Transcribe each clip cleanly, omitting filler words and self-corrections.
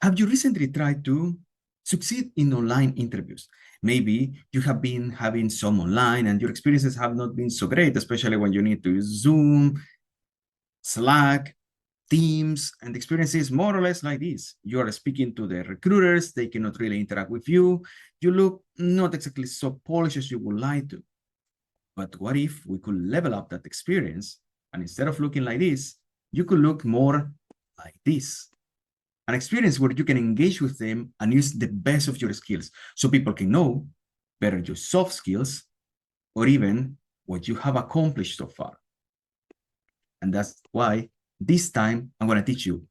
Have you recently tried to succeed in online interviews? Maybe you have been having some online and your experiences have not been so great, especially when you need to use Zoom, Slack, Teams, and the experience is more or less like this. You are speaking to the recruiters, they cannot really interact with you. You look not exactly so polished as you would like to. But what if we could level up that experience? And instead of looking like this, you could look more like this. An experience where you can engage with them and use the best of your skills so people can know better your soft skills or even what you have accomplished so far. And that's why this time I'm going to teach you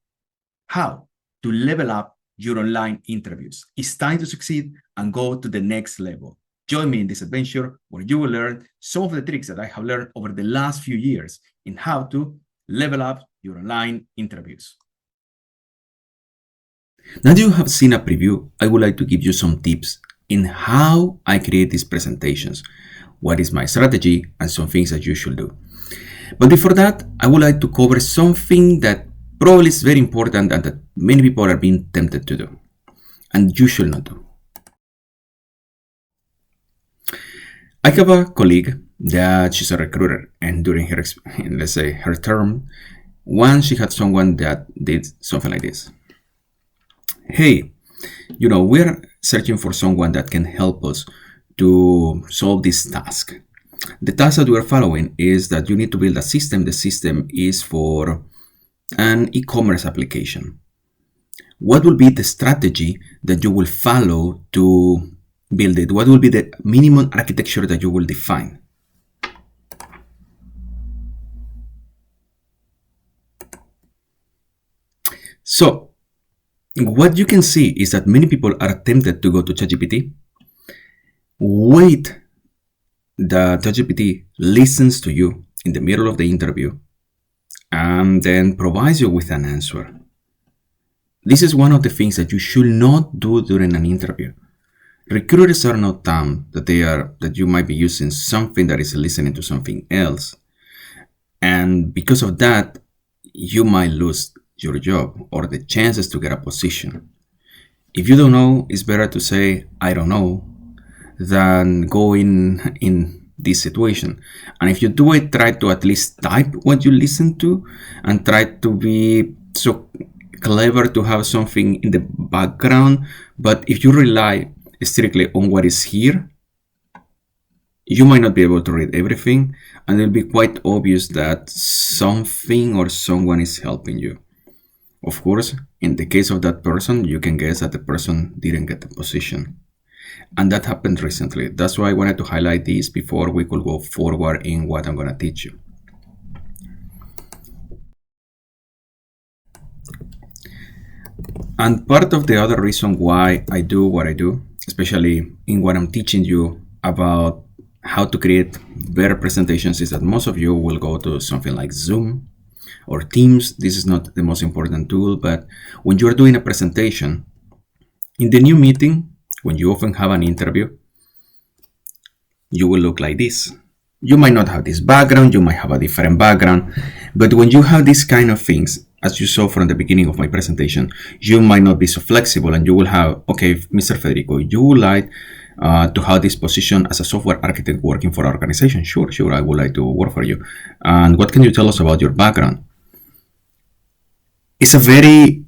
how to level up your online interviews. It's time to succeed and go to the next level. Join me in this adventure where you will learn some of the tricks that I have learned over the last few years in how to level up your online interviews. Now that you have seen a preview, I would like to give you some tips in how I create these presentations, what is my strategy, and some things that you should do. But before that, I would like to cover something that probably is very important and that many people are being tempted to do, and you should not do. I have a colleague that she's a recruiter, and during her, let's say, her term, once she had someone that did something like this. Hey, we're searching for someone that can help us to solve this task. The task that we're following is that you need to build a system. The system is for an e-commerce application. What will be the strategy that you will follow to build it? What will be the minimum architecture that you will define? So, what you can see is that many people are tempted to go to ChatGPT, wait that ChatGPT listens to you in the middle of the interview, and then provides you with an answer. This is one of the things that you should not do during an interview. Recruiters are not dumb that you might be using something that is listening to something else, and because of that, you might lose your job or the chances to get a position. If you don't know, it's better to say, I don't know, than go in this situation. And if you do it, try to at least type what you listen to and try to be so clever to have something in the background. But if you rely strictly on what is here, you might not be able to read everything, and it'll be quite obvious that something or someone is helping you. Of course, in the case of that person, you can guess that the person didn't get the position. And that happened recently. That's why I wanted to highlight this before we could go forward in what I'm going to teach you. And part of the other reason why I do what I do, especially in what I'm teaching you about how to create better presentations, is that most of you will go to something like Zoom or Teams. This is not the most important tool, but when you're doing a presentation, in the new meeting, when you often have an interview, you will look like this. You might not have this background, you might have a different background, but when you have these kind of things, as you saw from the beginning of my presentation, you might not be so flexible, and you will have, okay, Mr. Federico, you would like to have this position as a software architect working for our organization. Sure, I would like to work for you. And what can you tell us about your background? It's a very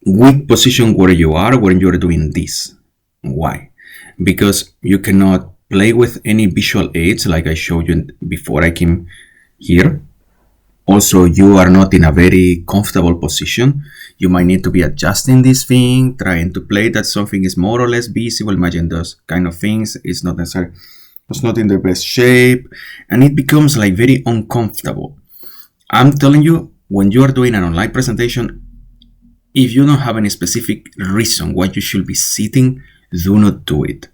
weak position where you are when you're doing this. Why? Because you cannot play with any visual aids like I showed you before I came here. Also, you are not in a very comfortable position. You might need to be adjusting this thing, trying to play that something is more or less visible. Imagine those kind of things. It's not necessarily, it's not in the best shape, and it becomes like very uncomfortable. I'm telling you, when you are doing an online presentation, if you don't have any specific reason why you should be sitting, do not do it.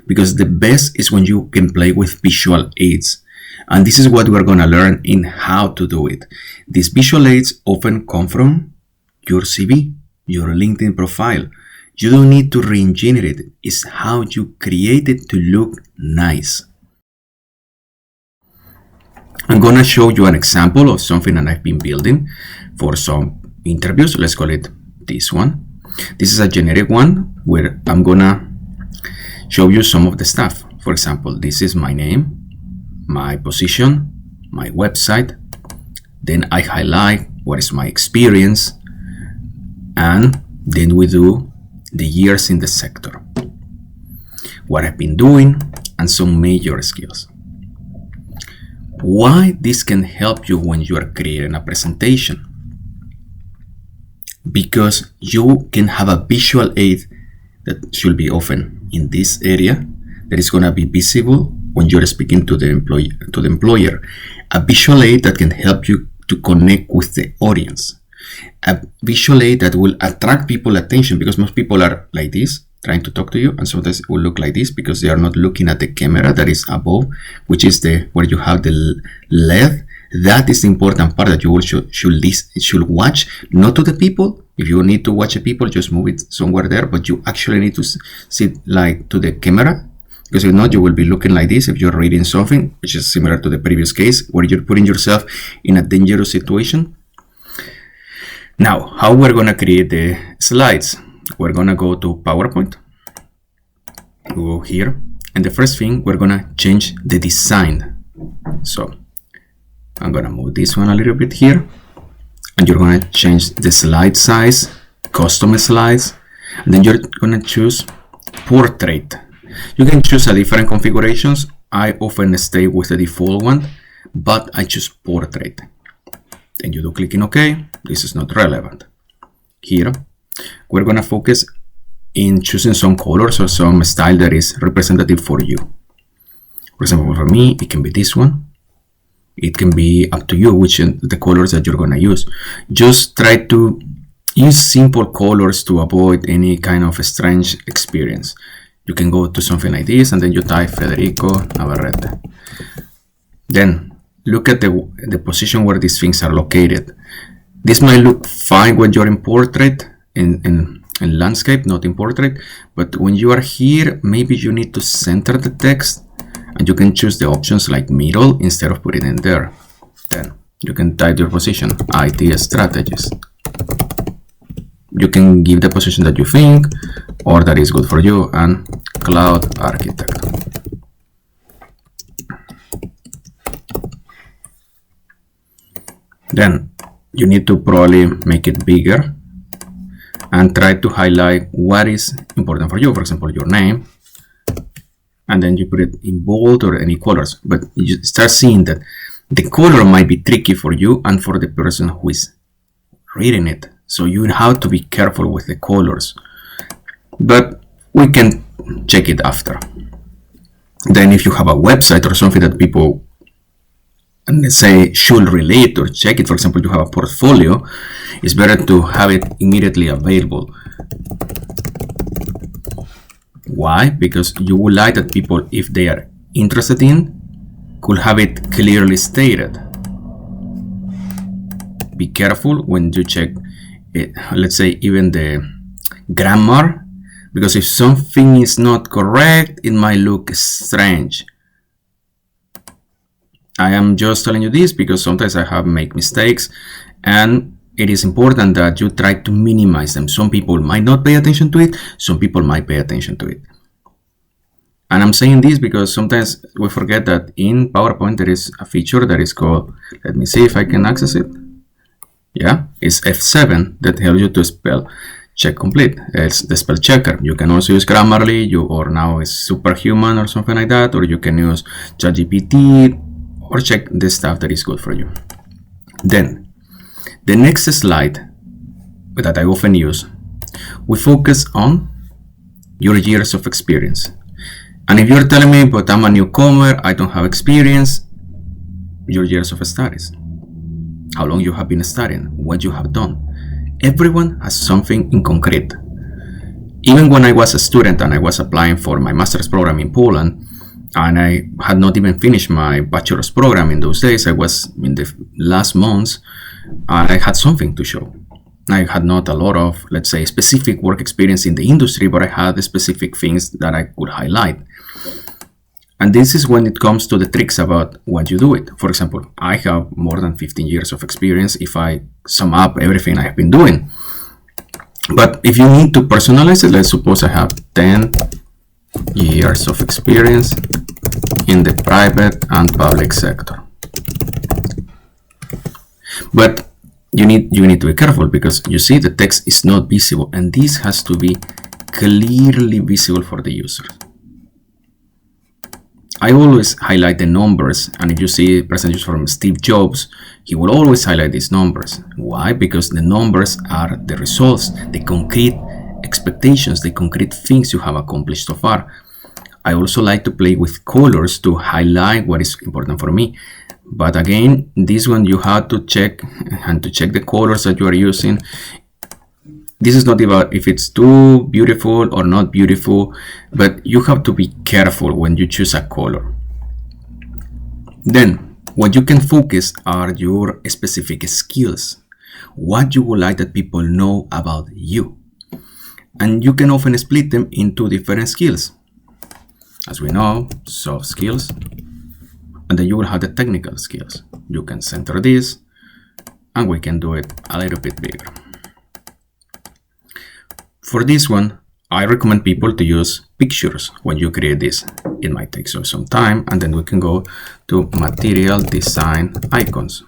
Because the best is when you can play with visual aids. And this is what we're going to learn in how to do it. These visual aids often come from your CV, your LinkedIn profile. You don't need to re-engineer it. It's how you create it to look nice. I'm going to show you an example of something that I've been building for some interviews. Let's call it this one. This is a generic one where I'm gonna show you some of the stuff. For example, this is my name, my position, my website. Then I highlight what is my experience, and then we do the years in the sector, what I've been doing, and some major skills. Why this can help you when you are creating a presentation? Because you can have a visual aid that should be often in this area that is going to be visible when you're speaking to the employer. A visual aid that can help you to connect with the audience. A visual aid that will attract people's attention, because most people are like this trying to talk to you, and sometimes it will look like this because they are not looking at the camera that is above, which is where you have the LED. That is the important part that you should watch, not to the people. If you need to watch the people, just move it somewhere there, but you actually need to sit like to the camera, because if not, you will be looking like this if you're reading something, which is similar to the previous case where you're putting yourself in a dangerous situation. Now, how we're gonna create the slides? We're gonna go to PowerPoint, go here, and the first thing, we're gonna change the design. So I'm gonna move this one a little bit here, and you're gonna change the slide size, custom slides, and then you're gonna choose portrait. You can choose a different configurations. I often stay with the default one, but I choose portrait. Then you do clicking OK. This is not relevant. Here, we're gonna focus in choosing some colors or some style that is representative for you. For example, for me, it can be this one. It can be up to you which the colors that you're gonna use. Just try to use simple colors to avoid any kind of strange experience. You can go to something like this, and then you type Federico Navarrete. Then look at the position where these things are located. This might look fine when you're in portrait, in landscape, not in portrait, but when you are here, maybe you need to center the text, and you can choose the options like middle instead of putting it in there. Then you can type your position, IT strategist. You can give the position that you think or that is good for you, and cloud architect. Then you need to probably make it bigger and try to highlight what is important for you. For example, your name, and then you put it in bold or any colors, but you start seeing that the color might be tricky for you and for the person who is reading it. So you have to be careful with the colors, but we can check it after. Then if you have a website or something that people say should relate or check it, for example, you have a portfolio, it's better to have it immediately available. Why? Because you would like that people, if they are interested in, could have it clearly stated. Be careful when you check it, let's say even the grammar, because if something is not correct, it might look strange. I am just telling you this because sometimes I have make mistakes, and it is important that you try to minimize them. Some people might not pay attention to it, some people might pay attention to it. And I'm saying this because sometimes we forget that in PowerPoint there is a feature that is called, let me see if I can access it. Yeah, it's F7 that helps you to spell check complete. It's the spell checker. You can also use Grammarly, or now it's Superhuman or something like that, or you can use ChatGPT, or check the stuff that is good for you. Then the next slide that I often use, we focus on your years of experience. And if you're telling me, but I'm a newcomer, I don't have experience, your years of studies, how long you have been studying, what you have done. Everyone has something in concrete. Even when I was a student and I was applying for my master's program in Poland, and I had not even finished my bachelor's program in those days, I was in the last months, and I had something to show. I had not a lot of, let's say, specific work experience in the industry, but I had specific things that I could highlight. And this is when it comes to the tricks about what you do it. For example, I have more than 15 years of experience if I sum up everything I have been doing. But if you need to personalize it, let's suppose I have 10 years of experience in the private and public sector. But you need to be careful, because you see the text is not visible, and this has to be clearly visible for the user. I always highlight the numbers, and if you see presentations from Steve Jobs, he will always highlight these numbers. Why? Because the numbers are the results, the concrete expectations, the concrete things you have accomplished so far. I also like to play with colors to highlight what is important for me. But again, this one you have to check, and to check the colors that you are using. This is not about if it's too beautiful or not beautiful, but you have to be careful when you choose a color. Then, what you can focus are your specific skills, what you would like that people know about you. And you can often split them into different skills. As we know, soft skills, and then you will have the technical skills. You can center this, and we can do it a little bit bigger. For this one, I recommend people to use pictures when you create this. It might take some time, and then we can go to material design icons.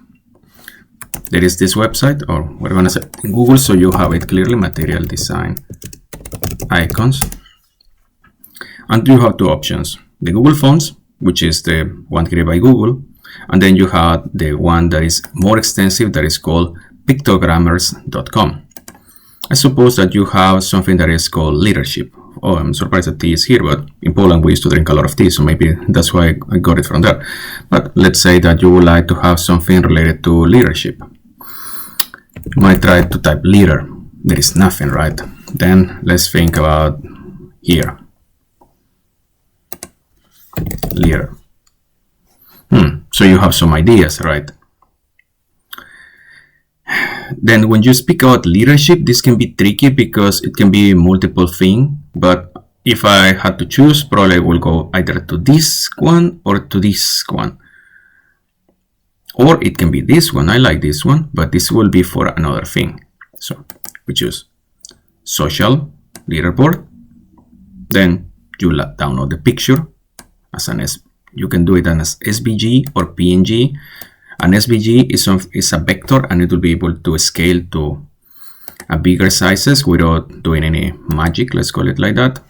There is this website, or we're gonna say in Google, so you have it clearly, material design icons. And you have two options: the Google fonts, which is the one created by Google, and then you have the one that is more extensive, that is called pictogrammers.com. I suppose that you have something that is called leadership. Oh, I'm surprised that tea is here, but in Poland we used to drink a lot of tea, so maybe that's why I got it from there. But let's say that you would like to have something related to leadership. You might try to type leader. There is nothing, right? Then let's think about here. Leader. So you have some ideas, right? Then when you speak about leadership, this can be tricky because it can be multiple things. But if I had to choose, probably I will go either to this one or to this one. Or it can be this one. I like this one, but this will be for another thing. So we choose social leaderboard. Then you download the picture as an you can do it as SVG or PNG. An SVG is a vector, and it will be able to scale to a bigger sizes without doing any magic, let's call it like that.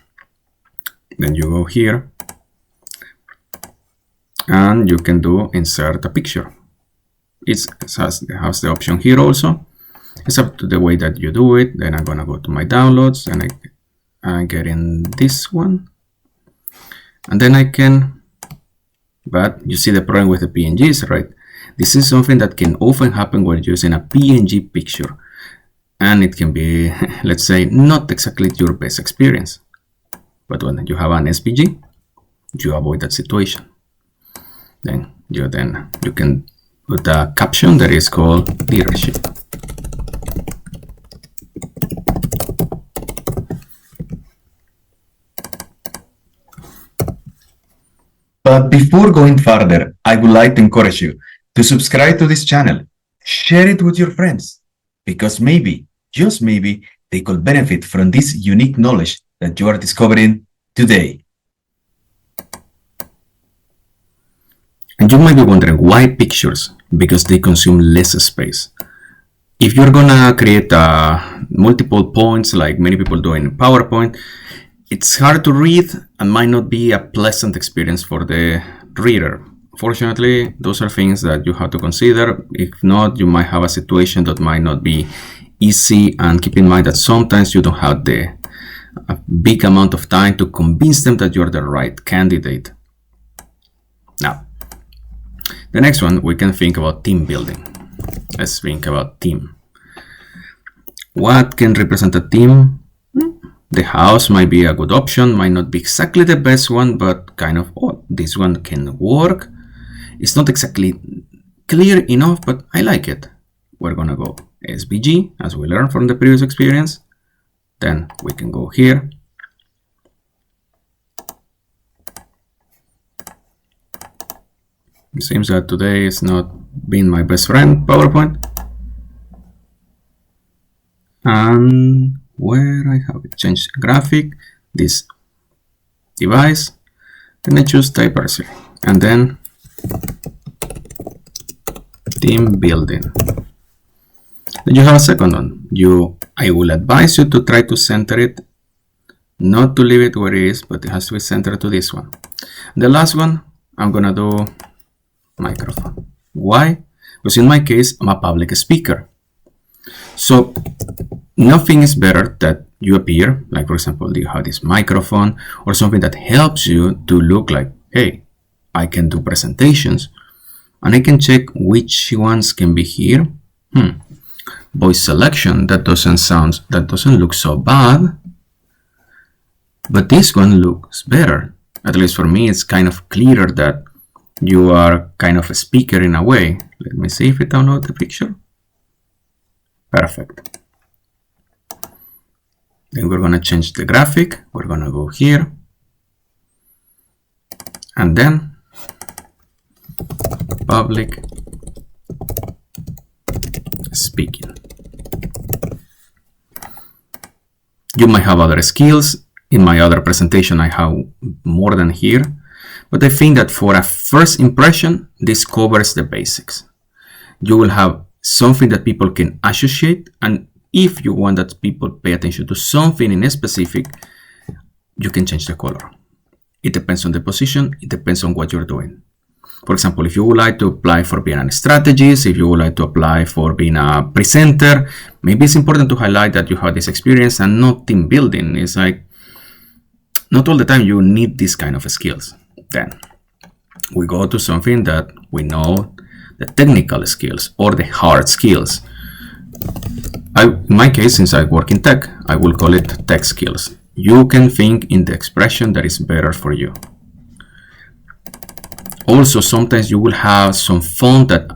Then you go here, and you can do insert a picture. It has the option here also. It's up to the way that you do it. Then I'm gonna go to my downloads, and I get in this one, and then I can, but you see the problem with the PNGs, right? This is something that can often happen when using a PNG picture, and it can be, let's say, not exactly your best experience. But when you have an SVG, you avoid that situation. Then you can put a caption that is called leadership. But before going further, I would like to encourage you to subscribe to this channel, share it with your friends, because maybe, just maybe, they could benefit from this unique knowledge that you are discovering today. And you might be wondering, why pictures? Because they consume less space. If you're gonna create multiple points like many people do in PowerPoint, it's hard to read and might not be a pleasant experience for the reader. Fortunately, those are things that you have to consider. If not, you might have a situation that might not be easy, and keep in mind that sometimes you don't have a big amount of time to convince them that you're the right candidate. Now, the next one, we can think about team building. Let's think about team. What can represent a team? The house might be a good option, might not be exactly the best one, but kind of, oh, this one can work. It's not exactly clear enough, but I like it. We're gonna go SVG, as we learned from the previous experience. Then we can go here. It seems that today is not being my best friend, PowerPoint. And where I have it, change graphic, this device, then I choose diversity, and then team building. Then you have a second one. I will advise you to try to center it, not to leave it where it is, but it has to be centered to this one. The last one, I'm gonna do microphone. Why? Because in my case, I'm a public speaker. So nothing is better that you appear, like for example, you have this microphone or something that helps you to look like, hey, I can do presentations and I can check which ones can be here. Voice selection, that doesn't look so bad, but this one looks better. At least for me, it's kind of clearer that you are kind of a speaker in a way. Let me see if it downloads the picture. Perfect. Then we're going to change the graphic. We're going to go here. And then public speaking. You might have other skills. In my other presentation, I have more than here. But I think that for a first impression, this covers the basics. You will have something that people can associate, and if you want that people pay attention to something in a specific, you can change the color. It depends on the position, it depends on what you're doing. For example, if you would like to apply for being a strategist, if you would like to apply for being a presenter, maybe it's important to highlight that you have this experience and not team building. It's like, not all the time you need this kind of skills. Then we go to something that we know, the technical skills or the hard skills. In my case, since I work in tech, I will call it tech skills. You can think in the expression that is better for you. Also, sometimes you will have some font that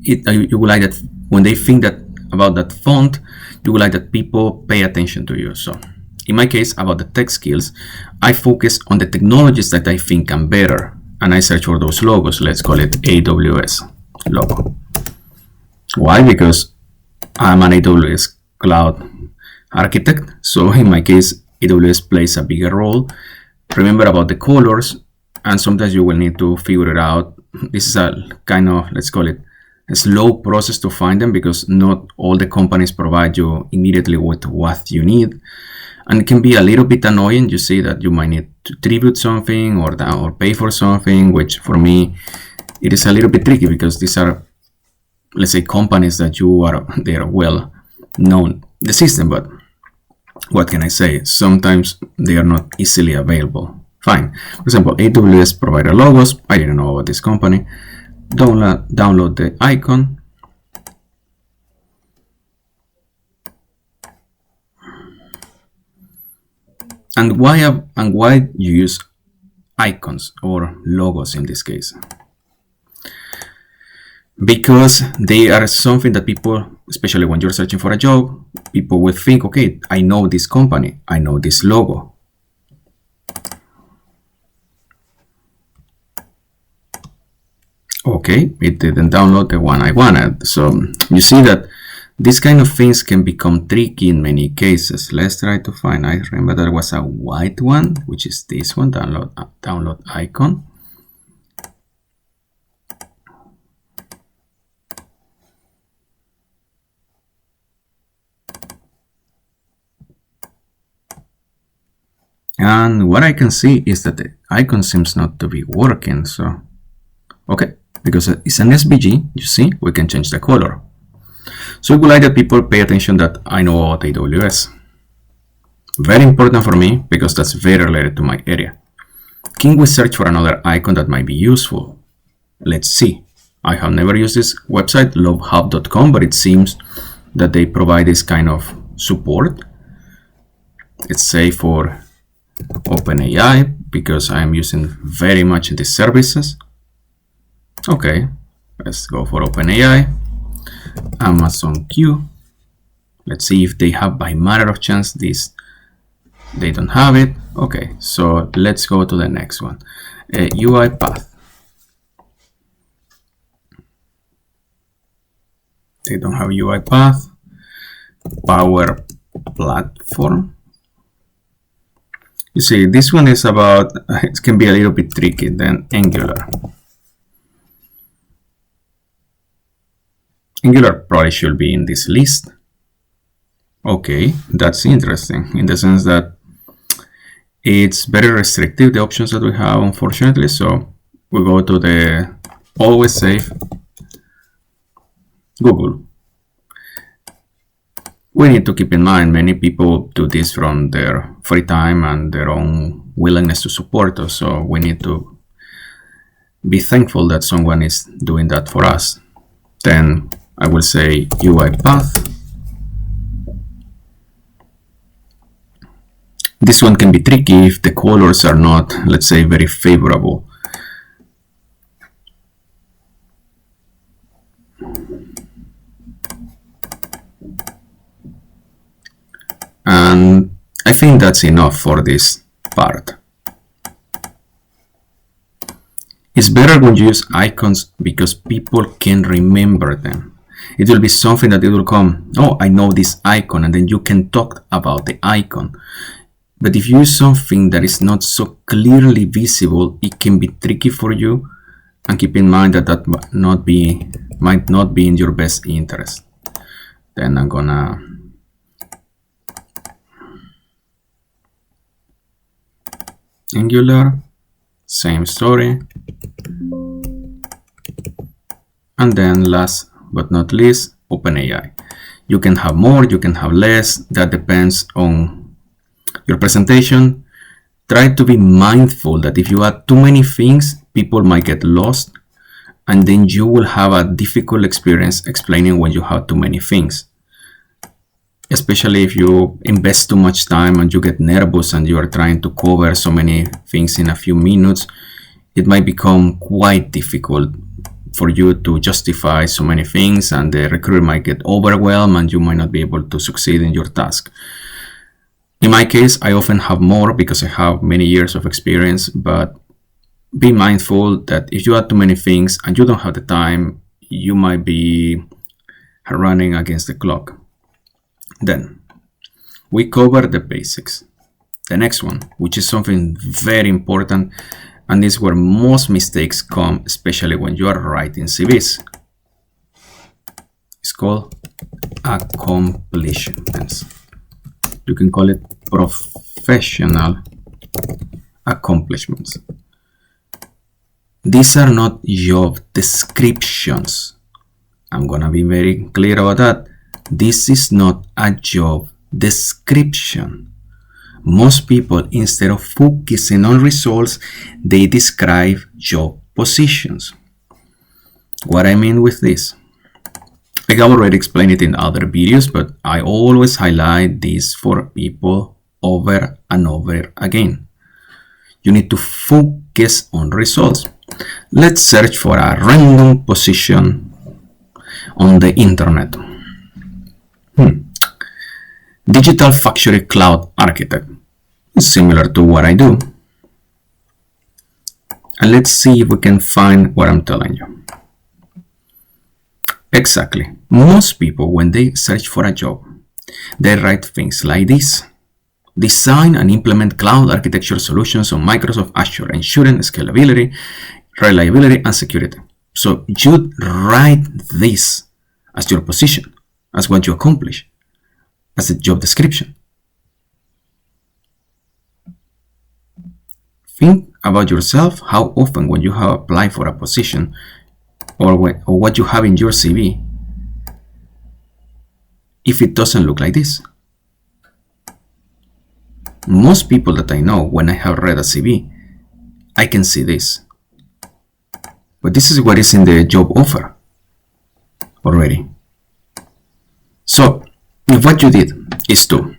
you will like that when they think that about that font, you will like that people pay attention to you. So in my case, about the tech skills, I focus on the technologies that I think are better, and I search for those logos. Let's call it AWS logo. Why? Because I'm an AWS cloud architect, so in my case, AWS plays a bigger role. Remember about the colors, and sometimes you will need to figure it out. This is a kind of, let's call it, a slow process to find them, because not all the companies provide you immediately with what you need. And it can be a little bit annoying. You see that you might need to tribute something or pay for something, which for me, it is a little bit tricky, because these are, let's say, companies that they are well known the system, but what can I say? Sometimes they are not easily available. Fine. For example, AWS provider logos. I didn't know about this company. Download the icon. And why you use icons or logos in this case? Because they are something that people, especially when you're searching for a job, people will think, okay, I know this company, I know this logo. Okay, it didn't download the one I wanted. So you see that these kind of things can become tricky in many cases. Let's try to find, I remember there was a white one, which is this one, download icon. And what I can see is that the icon seems not to be working. So, okay, because it's an SVG, you see, we can change the color. So I would like that people pay attention that I know about AWS. Very important for me, because that's very related to my area. Can we search for another icon that might be useful? Let's see. I have never used this website, lovehub.com, but it seems that they provide this kind of support. Let's say for OpenAI, because I am using very much these services. Okay, let's go for OpenAI. Amazon Q. Let's see if they have, by matter of chance, this. They don't have it. Okay, so let's go to the next one. UiPath. They don't have UiPath. Power platform. You see, this one is about, it can be a little bit tricky than Angular. Angular probably should be in this list. Okay, that's interesting in the sense that it's very restrictive, the options that we have, unfortunately. So we go to the always safe Google. We need to keep in mind many people do this from their free time and their own willingness to support us. So we need to be thankful that someone is doing that for us. Then I will say UiPath. This one can be tricky if the colors are not, let's say, very favorable. And I think that's enough for this part. It's better when you use icons because people can remember them. It will be something that it will come, oh, I know this icon, and then you can talk about the icon. But if you use something that is not so clearly visible, it can be tricky for you. And keep in mind that that might not be in your best interest. Then I'm gonna Angular, same story. And then last but not least, OpenAI. You can have more, you can have less, that depends on your presentation. Try to be mindful that if you add too many things, people might get lost, and then you will have a difficult experience explaining when you have too many things. Especially if you invest too much time and you get nervous and you are trying to cover so many things in a few minutes, it might become quite difficult for you to justify so many things, and the recruiter might get overwhelmed and you might not be able to succeed in your task. In my case, I often have more because I have many years of experience, but be mindful that if you add too many things and you don't have the time, you might be running against the clock. Then we cover the basics. The next one, which is something very important, and this is where most mistakes come, especially when you are writing CVs. It's called accomplishments. You can call it professional accomplishments. These are not job descriptions. I'm gonna be very clear about that. This is not a job description. Most people, instead of focusing on results, they describe job positions. What I mean with this, I have already explained it in other videos, but I always highlight this for people over and over again. You need to focus on results. Let's search for a random position on the internet. Digital Factory Cloud Architect. Similar to what I do. And let's see if we can find what I'm telling you. Exactly. Most people, when they search for a job, they write things like this. Design and implement cloud architecture solutions on Microsoft Azure, ensuring scalability, reliability, and security. So you write this as your position, as what you accomplish, as a job description. Think about yourself, how often when you have applied for a position or what you have in your CV, if it doesn't look like this. Most people that I know, when I have read a CV, I can see this. But this is what is in the job offer already. So if what you did is to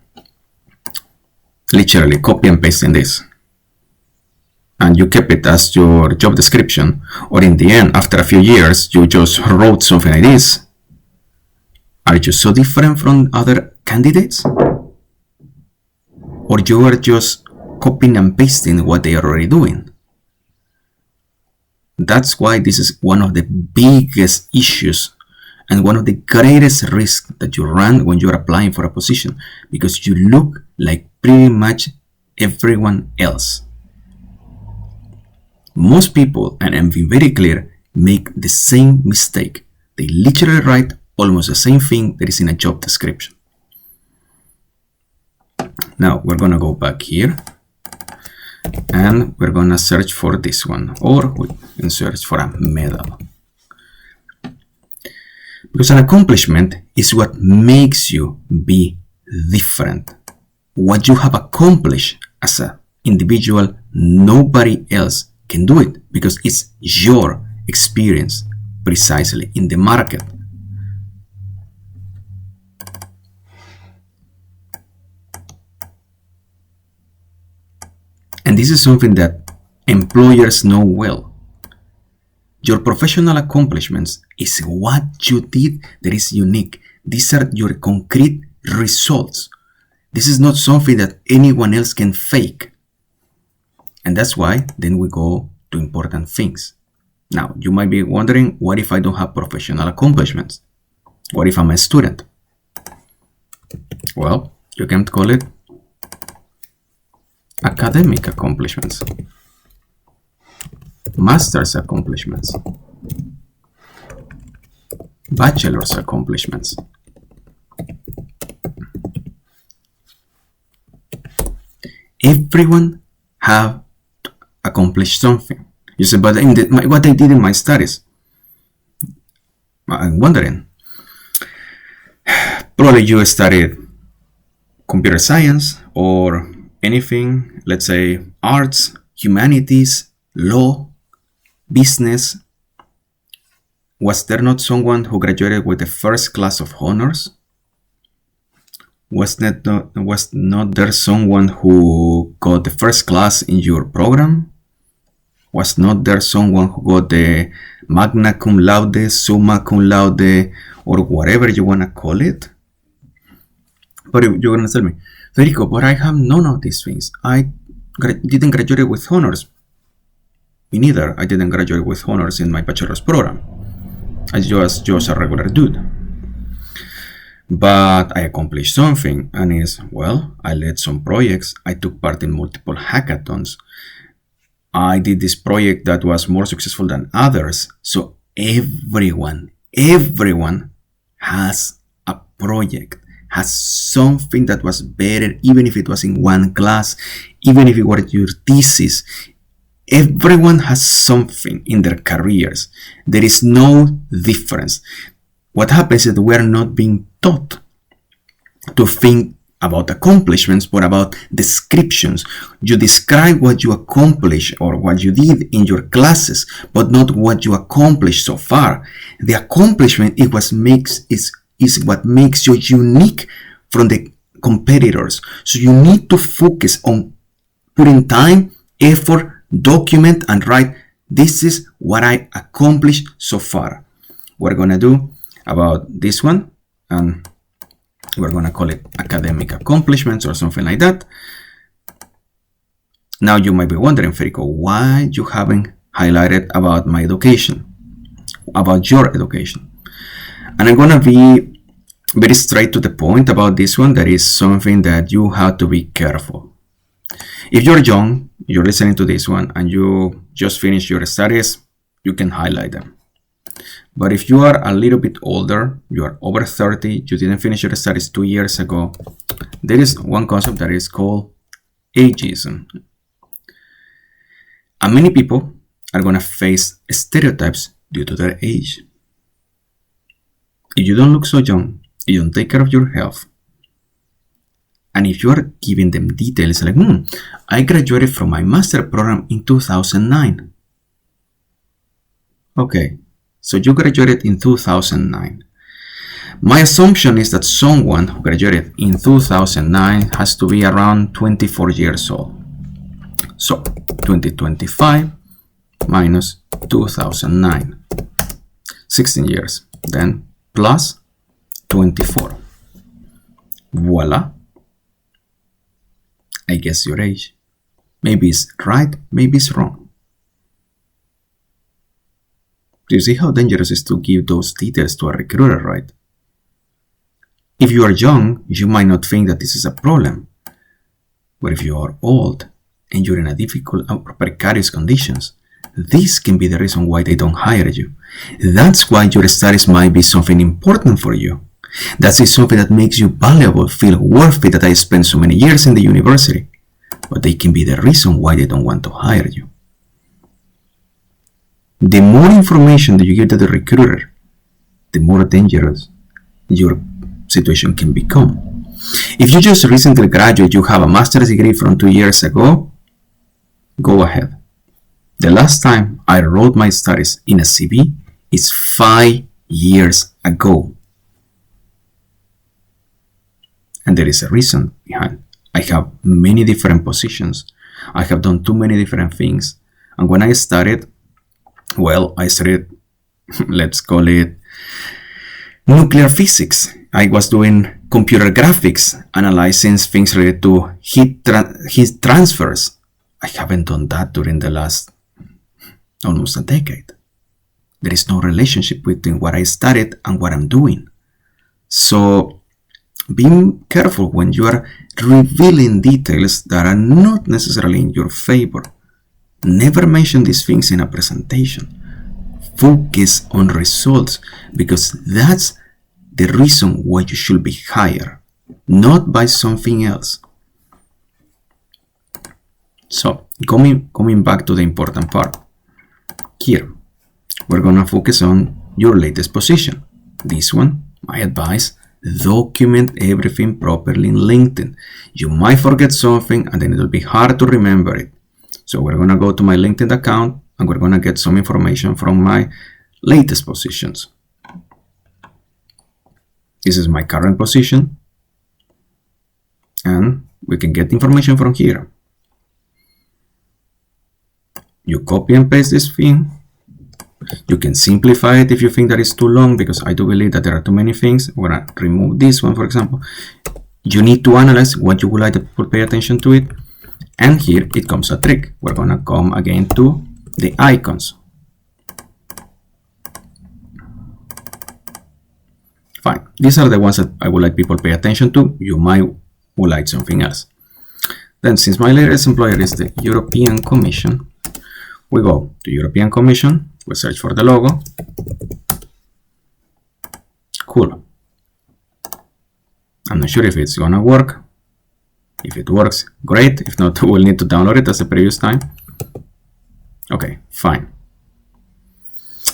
literally copy and paste in this, and you kept it as your job description, or in the end, after a few years, you just wrote something like this, are you so different from other candidates? Or you are just copying and pasting what they are already doing? That's why this is one of the biggest issues and one of the greatest risks that you run when you're applying for a position, because you look like pretty much everyone else. Most people, and I'm being very clear, make the same mistake. They literally write almost the same thing that is in a job description. Now we're gonna go back here and we're gonna search for this one, or we can search for a medal. Because an accomplishment is what makes you be different. What you have accomplished as an individual, nobody else can do it, because it's your experience precisely in the market. And this is something that employers know well. Your professional accomplishments is what you did that is unique. These are your concrete results. This is not something that anyone else can fake. And that's why then we go to important things. Now, you might be wondering, what if I don't have professional accomplishments? What if I'm a student? Well, you can call it academic accomplishments, master's accomplishments, bachelor's accomplishments. Everyone have accomplished something. You say, but what I did in my studies, I'm wondering. Probably you studied computer science or anything, let's say arts, humanities, law, business. Was there not someone who graduated with the first class of honors? Was not there someone who got the first class in your program? Was not there someone who got the magna cum laude, summa cum laude, or whatever you want to call it? But you're going to tell me, Federico, but I have none of these things. I didn't graduate with honors. Me neither. I didn't graduate with honors in my bachelor's program. I was just a regular dude. But I accomplished something, and I led some projects. I took part in multiple hackathons. I did this project that was more successful than others. So everyone has a project, has something that was better, even if it was in one class, even if it was your thesis. Everyone has something in their careers. There is no difference. What happens is that we are not being taught to think about accomplishments, but about descriptions. You describe what you accomplished or what you did in your classes, but not what you accomplished so far. The accomplishment is what makes you unique from the competitors. So you need to focus on putting time, effort, document, and write, this is what I accomplished so far. We're going to do about this one, and we're going to call it academic accomplishments or something like that. Now you might be wondering, Federico, why you haven't highlighted about my education, about your education. And I'm going to be very straight to the point about this one. That is something that you have to be careful. If you're young, you're listening to this one, and you just finished your studies, you can highlight them. But if you are a little bit older, you are over 30, you didn't finish your studies 2 years ago, there is one concept that is called ageism. And many people are going to face stereotypes due to their age. If you don't look so young, you don't take care of your health, and if you are giving them details like, I graduated from my master program in 2009. Okay, so you graduated in 2009. My assumption is that someone who graduated in 2009 has to be around 24 years old. So 2025 minus 2009, 16 years, then plus 24. Voila. I guess your age. Maybe it's right, maybe it's wrong. Do you see how dangerous it is to give those details to a recruiter, right? If you are young, you might not think that this is a problem. But if you are old and you're in a difficult or precarious conditions, this can be the reason why they don't hire you. That's why your studies might be something important for you. That is something that makes you valuable, feel worth it that I spent so many years in the university. But they can be the reason why they don't want to hire you. The more information that you give to the recruiter, the more dangerous your situation can become. If you just recently graduated, you have a master's degree from 2 years ago, go ahead. The last time I wrote my studies in a CV is 5 years ago. And there is a reason behind. I have many different positions. I have done too many different things. And when I started, I studied, let's call it nuclear physics. I was doing computer graphics, analyzing things related to heat transfers. I haven't done that during the last almost a decade. There is no relationship between what I studied and what I'm doing. So be careful when you are revealing details that are not necessarily in your favor. Never mention these things in a presentation. Focus on results, because that's the reason why you should be hired, not by something else. So coming back to the important part. Here, we're gonna focus on your latest position. This one, my advice, document everything properly in LinkedIn. You might forget something and then it'll be hard to remember it. So we're gonna go to my LinkedIn account and we're gonna get some information from my latest positions. This is my current position, and we can get information from here. You copy and paste this thing. You can simplify it if you think that it's too long, because I do believe that there are too many things. I'm gonna remove this one, for example. You need to analyze what you would like the people pay attention to it. And here it comes a trick. We're gonna come again to the icons. Fine. These are the ones that I would like people to pay attention to. You might would like something else. Then, since my latest employer is the European Commission, we go to European Commission. We search for the logo. Cool. I'm not sure if it's gonna work. If it works, great. If not, we'll need to download it as the previous time. Okay, fine.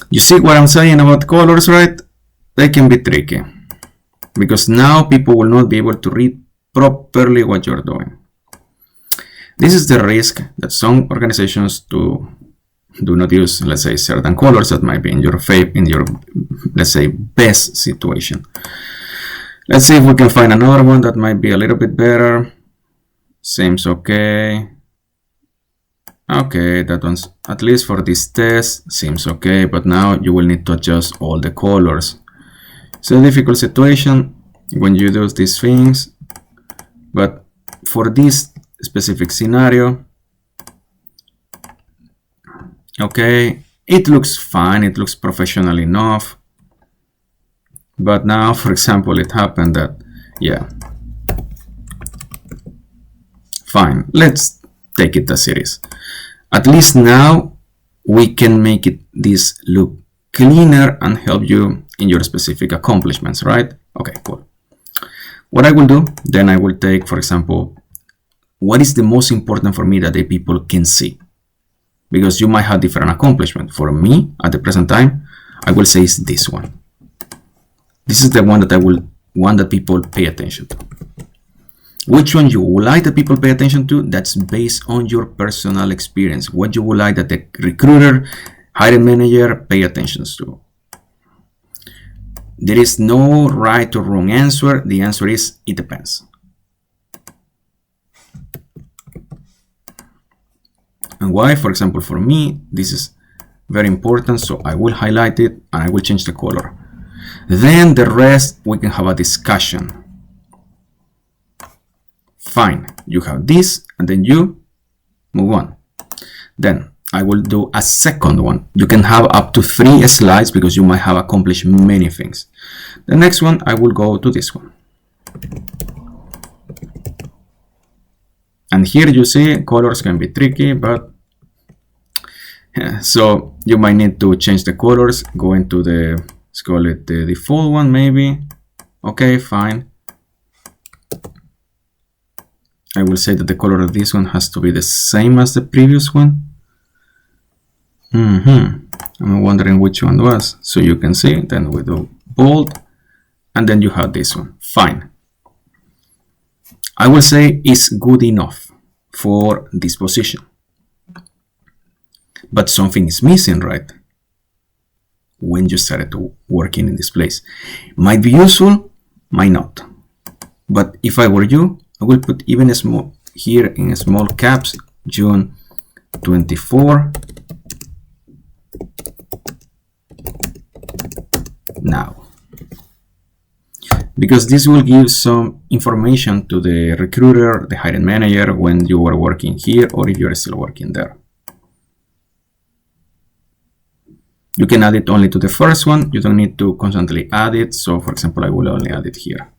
You see what I'm saying about colors, right? They can be tricky, because now people will not be able to read properly what you're doing. This is the risk that some organizations do not use, let's say, certain colors that might be in your let's say, best situation. Let's see if we can find another one that might be a little bit better. Seems okay. Okay, that one's, at least for this test, seems okay, but now you will need to adjust all the colors. It's a difficult situation when you do these things, but for this specific scenario, okay, it looks fine, it looks professional enough. But now, for example, it happened that, yeah, fine, let's take it as it is. At least now we can make this look cleaner and help you in your specific accomplishments, right? Okay, cool. What I will do, then I will take, for example, what is the most important for me that the people can see? Because you might have different accomplishments. For me, at the present time, I will say it's this one. This is the one that I will want that people pay attention to. Which one you would like that people pay attention to? That's based on your personal experience. What you would like that the recruiter, hiring manager pay attention to. There is no right or wrong answer. The answer is, it depends. And why? For example, for me, this is very important, so I will highlight it and I will change the color. Then the rest, we can have a discussion. Fine, you have this, and then you move on. Then I will do a second one. You can have up to 3 slides because you might have accomplished many things. The next one, I will go to this one. And here you see colors can be tricky, but yeah, so you might need to change the colors. Go into the, let's call it the default one maybe. Okay, fine. I will say that the color of this one has to be the same as the previous one. I'm wondering which one was. So you can see, then we do bold, and then you have this one. Fine. I will say it's good enough for this position. But something is missing, right? When you started to working in this place. Might be useful, might not. But if I were you, I will put even a small here in small caps, June 24. Now, because this will give some information to the recruiter, the hiring manager, when you are working here or if you are still working there. You can add it only to the first one. You don't need to constantly add it. So for example, I will only add it here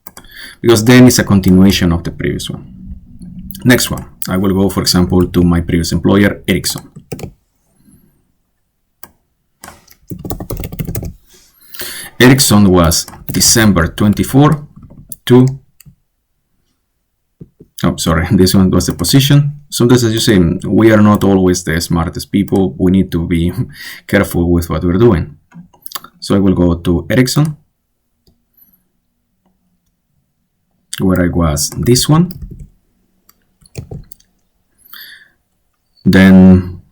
because then it's a continuation of the previous one. Next one, I will go, for example, to my previous employer, Ericsson. Ericsson was December 24 to, oh, sorry, this one was the position. Sometimes, as you say, we are not always the smartest people. We need to be careful with what we're doing. So I will go to Ericsson, where I was this one. Then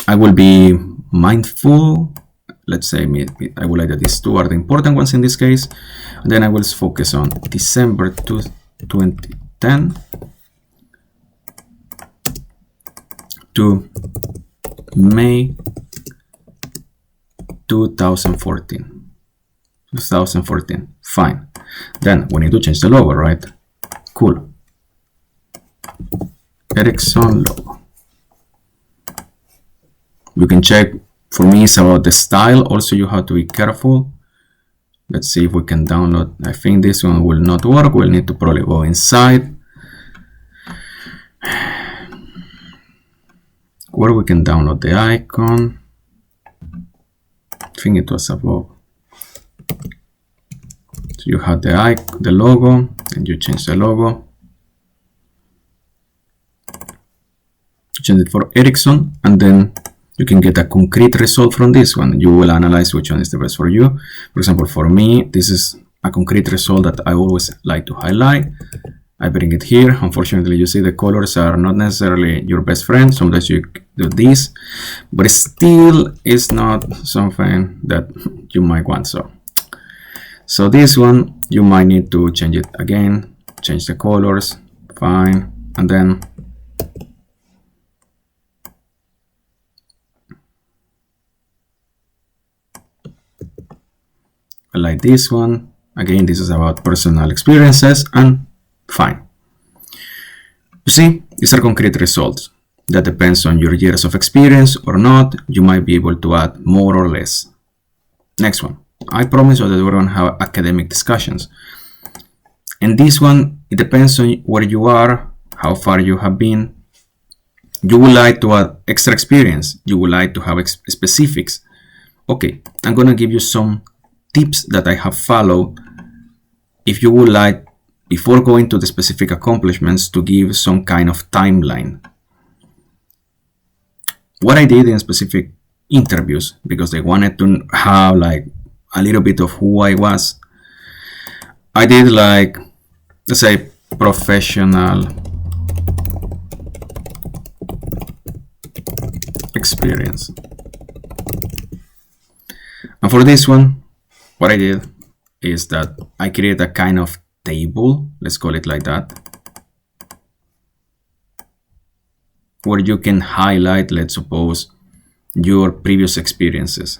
I will be mindful. Let's say I will like that these two are the important ones in this case. And then I will focus on December 2010 to May 2014. 2014. Fine. Then we need to change the logo, right? Cool. Ericsson logo. You can check. For me, it's about the style. Also, you have to be careful. Let's see if we can download. I think this one will not work. We'll need to probably go inside. Where we can download the icon. I think it was above. So you have the logo, and you change the logo. Change it for Ericsson, and then you can get a concrete result from this one. You will analyze which one is the best for you. For example, for me, this is a concrete result that I always like to highlight. I bring it here. Unfortunately, you see the colors are not necessarily your best friend. Sometimes you do this, but it still is not something that you might want. So this one, you might need to change it again, change the colors, fine, and then like this one. Again, this is about personal experiences and fine. You see, these are concrete results. That depends on your years of experience or not. You might be able to add more or less. Next one. I promise you that we're going to have academic discussions. And this one, it depends on where you are, how far you have been. You would like to add extra experience. You would like to have specifics. Okay, I'm going to give you some tips that I have followed if you would like, before going to the specific accomplishments, to give some kind of timeline. What I did in specific interviews, because they wanted to have like a little bit of who I was, I did like, let's say, professional experience. And for this one, what I did is that I created a kind of table, let's call it like that, where you can highlight, let's suppose, your previous experiences.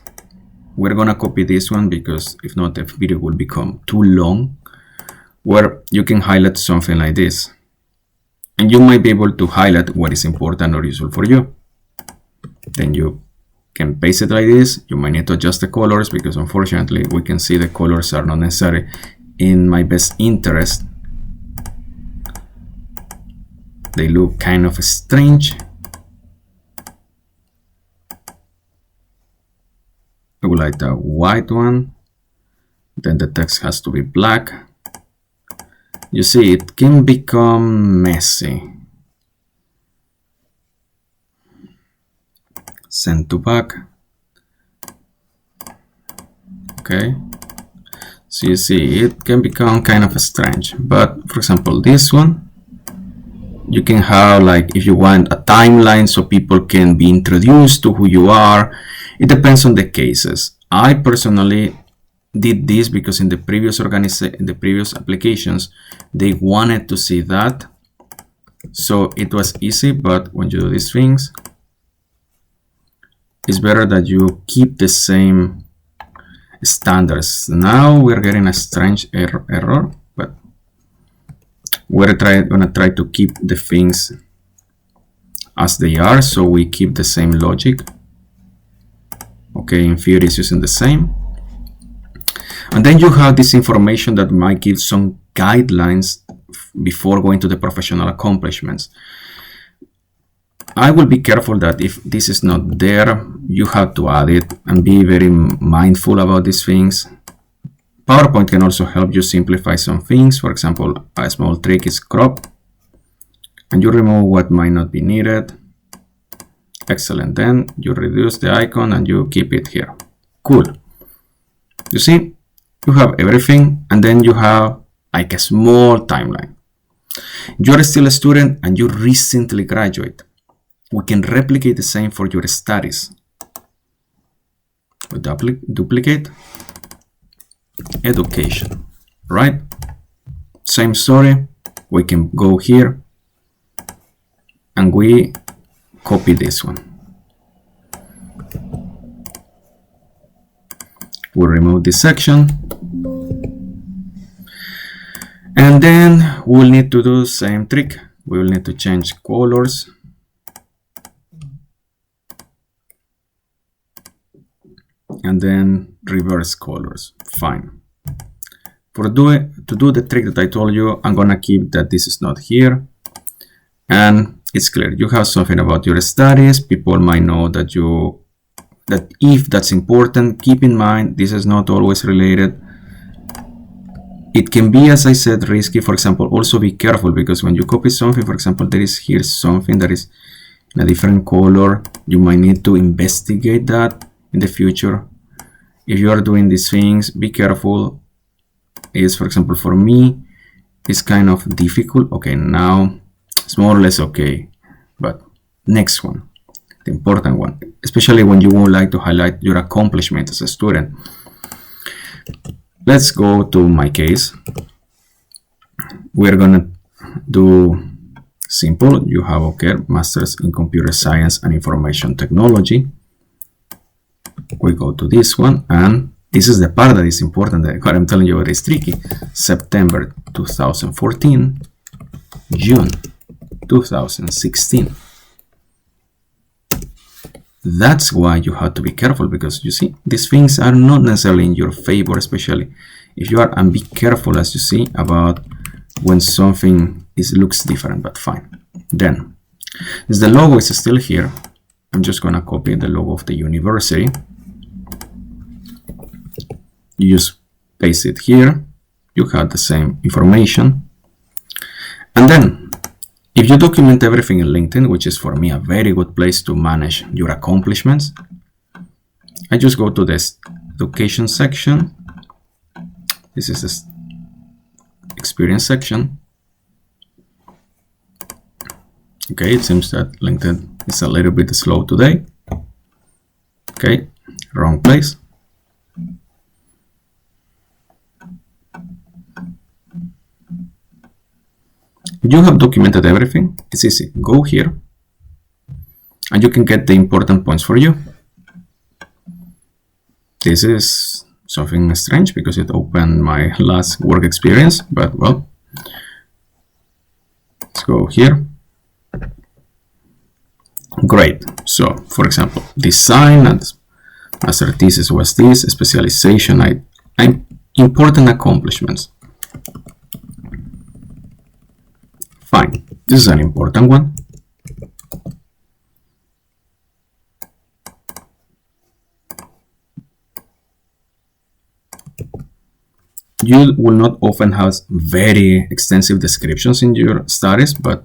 We're gonna copy this one because if not, the video will become too long, where you can highlight something like this. And you might be able to highlight what is important or useful for you. Then you can paste it like this. You might need to adjust the colors because unfortunately we can see the colors are not necessarily in my best interest. They look kind of strange. I would like the white one. Then the text has to be black. You see, it can become messy. Send to back. Okay. So you see, it can become kind of strange. But for example, this one, you can have, like, if you want a timeline so people can be introduced to who you are. It depends on the cases. I personally did this because in the previous applications, they wanted to see that. So it was easy, but when you do these things, it's better that you keep the same standards. Now we're getting a strange error, but we're gonna try to keep the things as they are, so we keep the same logic. Okay, in theory is using the same. And then you have this information that might give some guidelines before going to the professional accomplishments. I will be careful that if this is not there, you have to add it and be very mindful about these things. PowerPoint can also help you simplify some things. For example, a small trick is crop, and you remove what might not be needed. Excellent. Then you reduce the icon and you keep it here. Cool. You see, you have everything, and then you have like a small timeline. You're still a student and you recently graduate. We can replicate the same for your studies. We duplicate education, right? Same story. We can go here and we copy this one. We'll remove this section. And then we'll need to do the same trick. We will need to change colors. And then reverse colors. Fine. To do the trick that I told you, I'm gonna keep that this is not here. And it's clear. You have something about your studies. People might know that if that's important, keep in mind this is not always related. It can be, as I said, risky. For example, also be careful because when you copy something, for example, there is here something that is in a different color. You might need to investigate that in the future. If you are doing these things, be careful. Is, for example, for me, it's kind of difficult. Okay, now it's more or less okay. But next one, the important one, especially when you would like to highlight your accomplishment as a student. Let's go to my case. We're gonna do simple. You have, okay, Masters in Computer Science and Information Technology. We go to this one, and this is the part that is important. That what I'm telling you is tricky. September 2014, June 2016. That's why you have to be careful, because you see, these things are not necessarily in your favor, especially if you are, and be careful, as you see, about when something looks different, but fine. Then, as the logo is still here, I'm just gonna copy the logo of the university. You just paste it here. You have the same information. And then, if you document everything in LinkedIn, which is for me a very good place to manage your accomplishments, I just go to this education section. This is the experience section. Okay, it seems that LinkedIn is a little bit slow today. Okay, wrong place. You have documented everything. It's easy. Go here and you can get the important points for you. This is something strange because it opened my last work experience, but well, let's go here. Great. So, for example, design and master thesis was this, specialization, I important accomplishments. Fine. This is an important one. You will not often have very extensive descriptions in your studies, but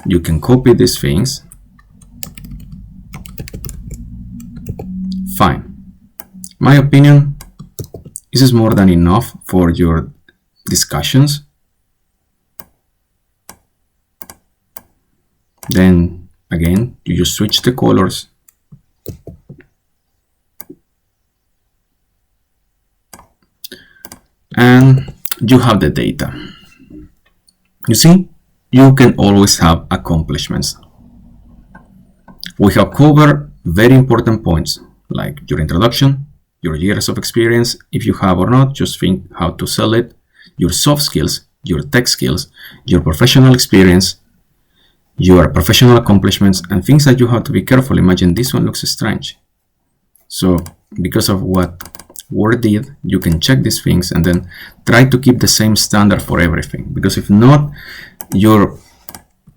you can copy these things. Fine. My opinion, this is more than enough for your discussions. Then again, you just switch the colors. And you have the data. You see, you can always have accomplishments. We have covered very important points like your introduction, your years of experience, if you have or not, just think how to sell it, your soft skills, your tech skills, your professional experience, your professional accomplishments, and things that you have to be careful. Imagine this one looks strange. So because of what Word did, you can check these things and then try to keep the same standard for everything. Because if not, your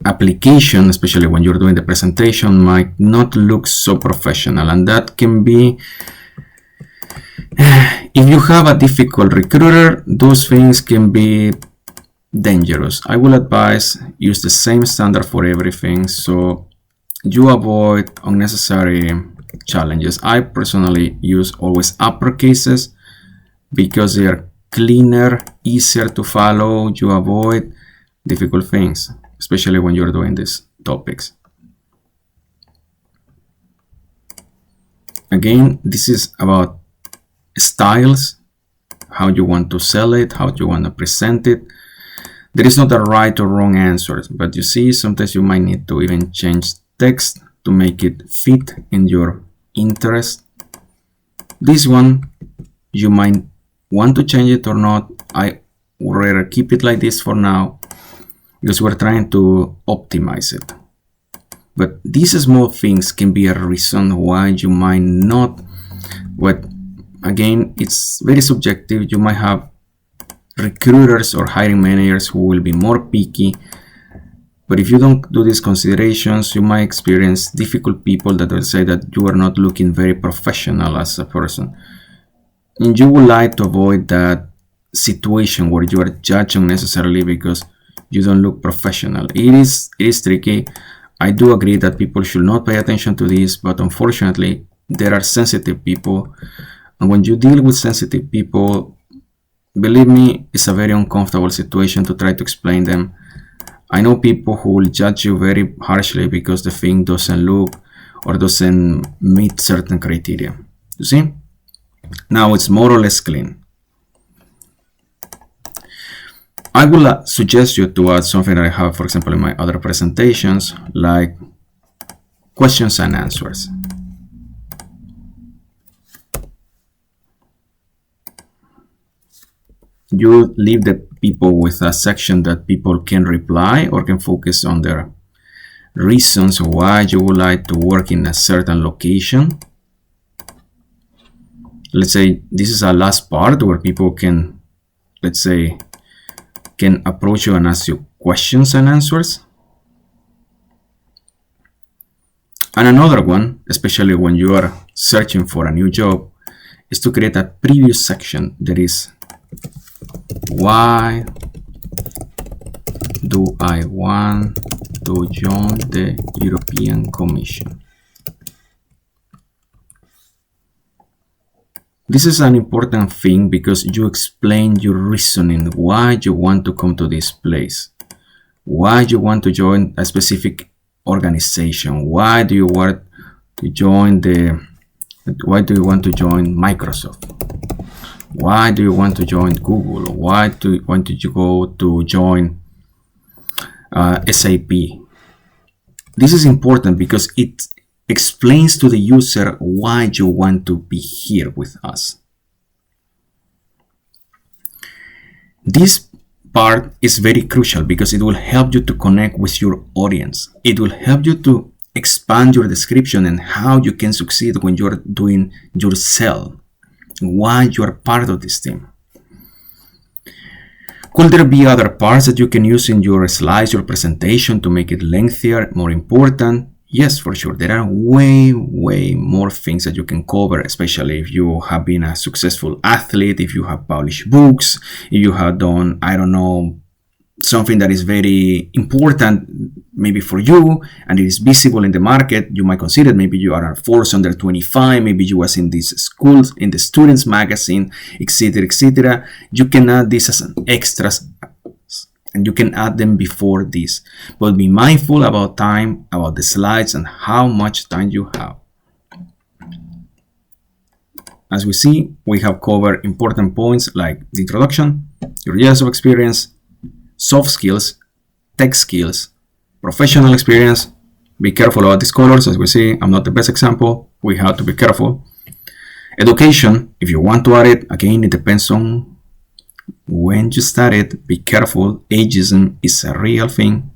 application, especially when you're doing the presentation, might not look so professional, and that can be, if you have a difficult recruiter, those things can be dangerous. I will advise use the same standard for everything so you avoid unnecessary challenges. I personally use always uppercases because they are cleaner, easier to follow. You avoid difficult things, especially when you're doing these topics. Again, this is about styles, how you want to sell it, how you want to present it. There is not a right or wrong answer, but you see, sometimes you might need to even change text to make it fit in your interest. This one, you might want to change it or not. I would rather keep it like this for now because we're trying to optimize it. But these small things can be a reason why you might not, but again, it's very subjective. You might have recruiters or hiring managers who will be more picky. But if you don't do these considerations, you might experience difficult people that will say that you are not looking very professional as a person. And you would like to avoid that situation where you are judged unnecessarily because you don't look professional. It is tricky. I do agree that people should not pay attention to this, but unfortunately, there are sensitive people. And when you deal with sensitive people, believe me, it's a very uncomfortable situation to try to explain them. I know people who will judge you very harshly because the thing doesn't look or doesn't meet certain criteria. You see? Now it's more or less clean. I will suggest you to add something that I have, for example, in my other presentations, like questions and answers. You leave the people with a section that people can reply or can focus on their reasons why you would like to work in a certain location. Let's say this is a last part where people can, let's say, can approach you and ask you questions and answers. And another one, especially when you are searching for a new job, is to create a previous section that is why do I want to join the European Commission? This is an important thing because you explain your reasoning why you want to come to this place, why you want to join a specific organization, why do you want to join Microsoft? Why do you want to join Google? Why do you want to go to join SAP? This is important because it explains to the user why you want to be here with us. This part is very crucial because it will help you to connect with your audience. It will help you to expand your description and how you can succeed when you're doing your sell, why you are part of this team. Could there be other parts that you can use in your slides, your presentation, to make it lengthier, more important? Yes, for sure. There are way more things that you can cover, especially if you have been a successful athlete, if you have published books, if you have done, I don't know, something that is very important maybe for you and it is visible in the market. You might consider maybe you are a force under 25, maybe you was in these schools, in the students magazine, etc. You can add this as an extras and you can add them before this, but be mindful about time, about the slides and how much time you have. As we see, we have covered important points like the introduction, your years of experience, soft skills, tech skills, professional experience. Be careful about these colors. As we see, I'm not the best example. We have to be careful. Education, if you want to add it, again, it depends on when you started. Be careful. Ageism is a real thing.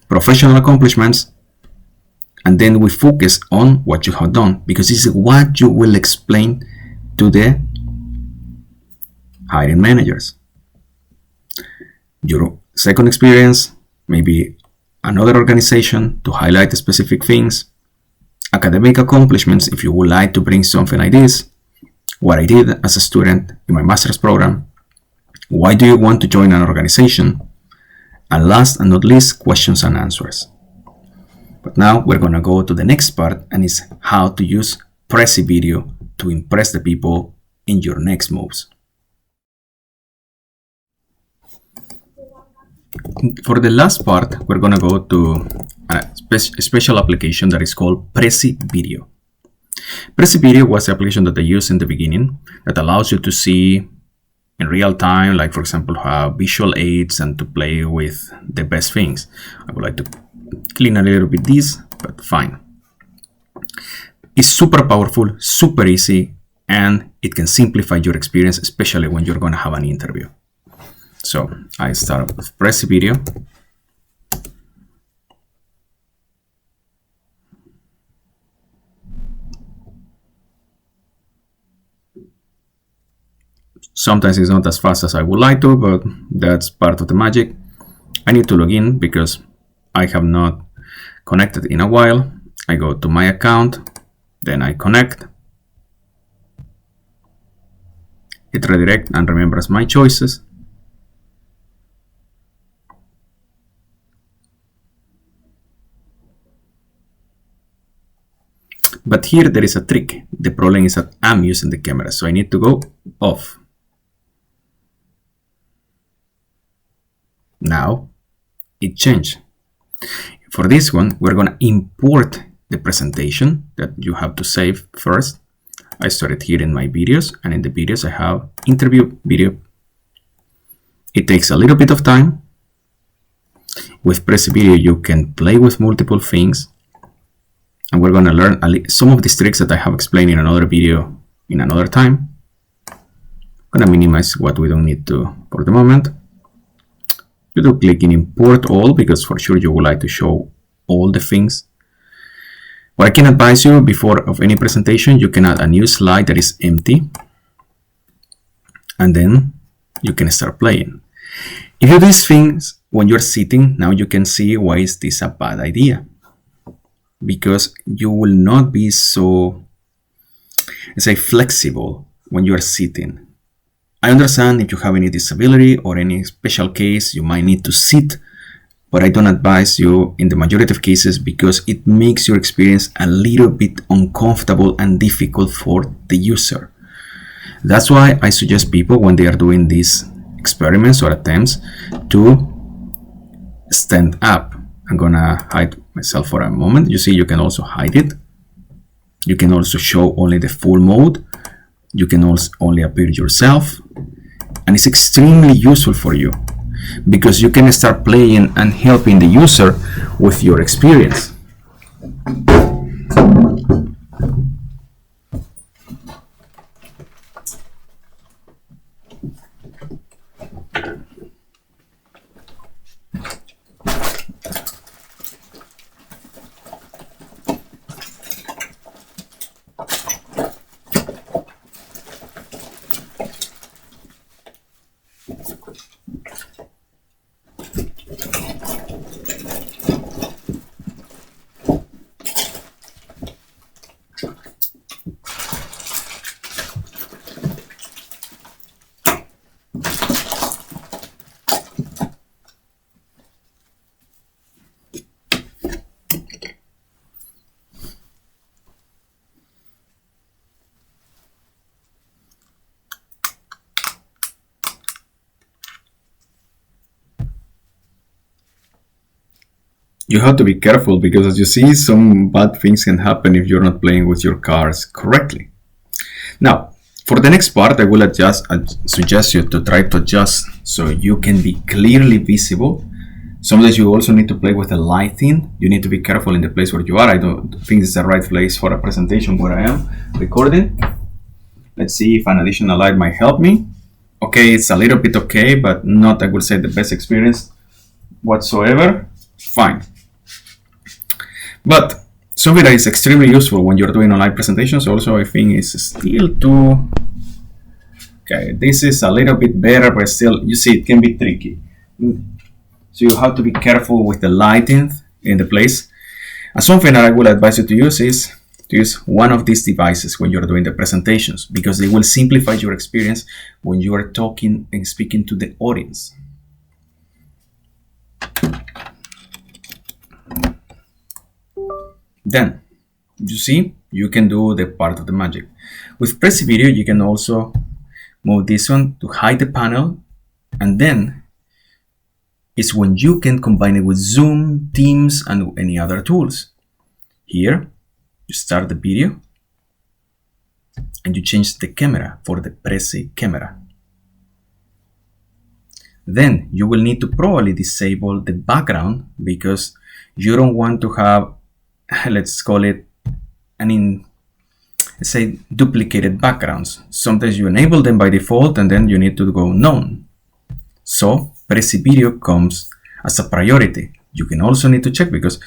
Professional accomplishments. And then we focus on what you have done, because this is what you will explain to the hiring managers. Your second experience, maybe another organization to highlight specific things, academic accomplishments if you would like to bring something like this, what I did as a student in my master's program, why do you want to join an organization, and last and not least, questions and answers. But now we're going to go to the next part, and it's how to use Prezi video to impress the people in your next moves. For the last part, we're going to go to a special application that is called Prezi Video. Prezi Video was the application that I used in the beginning that allows you to see in real time, like for example, have visual aids and to play with the best things. I would like to clean a little bit this, but fine. It's super powerful, super easy, and it can simplify your experience, especially when you're going to have an interview. So I start with Prezi Video. Sometimes it's not as fast as I would like to, but that's part of the magic. I need to log in because I have not connected in a while. I go to my account, then I connect. It redirects and remembers my choices. But here there is a trick. The problem is that I'm using the camera, so I need to go off. Now it changed. For this one, we're going to import the presentation that you have to save first. I started here in my videos, and in the videos I have interview video. It takes a little bit of time. With Prezi Video, you can play with multiple things. And we're going to learn some of these tricks that I have explained in another video in another time. I'm going to minimize what we don't need to for the moment. You do click in import all because for sure you would like to show all the things. What I can advise you before of any presentation, you can add a new slide that is empty. And then you can start playing. If you do these things when you're sitting, now you can see why is this a bad idea. Because you will not be so, let's say, flexible when you are sitting. I understand if you have any disability or any special case, you might need to sit, but I don't advise you in the majority of cases because it makes your experience a little bit uncomfortable and difficult for the user. That's why I suggest people when they are doing these experiments or attempts to stand up. I'm gonna hide myself for a moment. You see, you can also hide it. You can also show only the full mode. You can also only appear yourself. And it's extremely useful for you because you can start playing and helping the user with your experience. you have to be careful because, as you see, some bad things can happen if you're not playing with your cards correctly. Now, for the next part, I will suggest you to try to adjust so you can be clearly visible. Sometimes you also need to play with the lighting. You need to be careful in the place where you are. I don't think it's the right place for a presentation where I am recording. Let's see if an additional light might help me. Okay, it's a little bit okay, but not, I would say, the best experience whatsoever. Fine. But something that is extremely useful when you're doing online presentations also, I think, is still too... Okay, this is a little bit better, but still, you see, it can be tricky. So you have to be careful with the lighting in the place. And something that I would advise you to use is to use one of these devices when you're doing the presentations, because they will simplify your experience when you are talking and speaking to the audience. Then, you see, you can do the part of the magic. With Prezi Video, you can also move this one to hide the panel, and then it's when you can combine it with Zoom, Teams, and any other tools. Here, you start the video, and you change the camera for the Prezi camera. Then you will need to probably disable the background because you don't want to have, let's call it, let's say, duplicated backgrounds. Sometimes you enable them by default and then you need to go none. So Prezi Video comes as a priority. You can also need to check because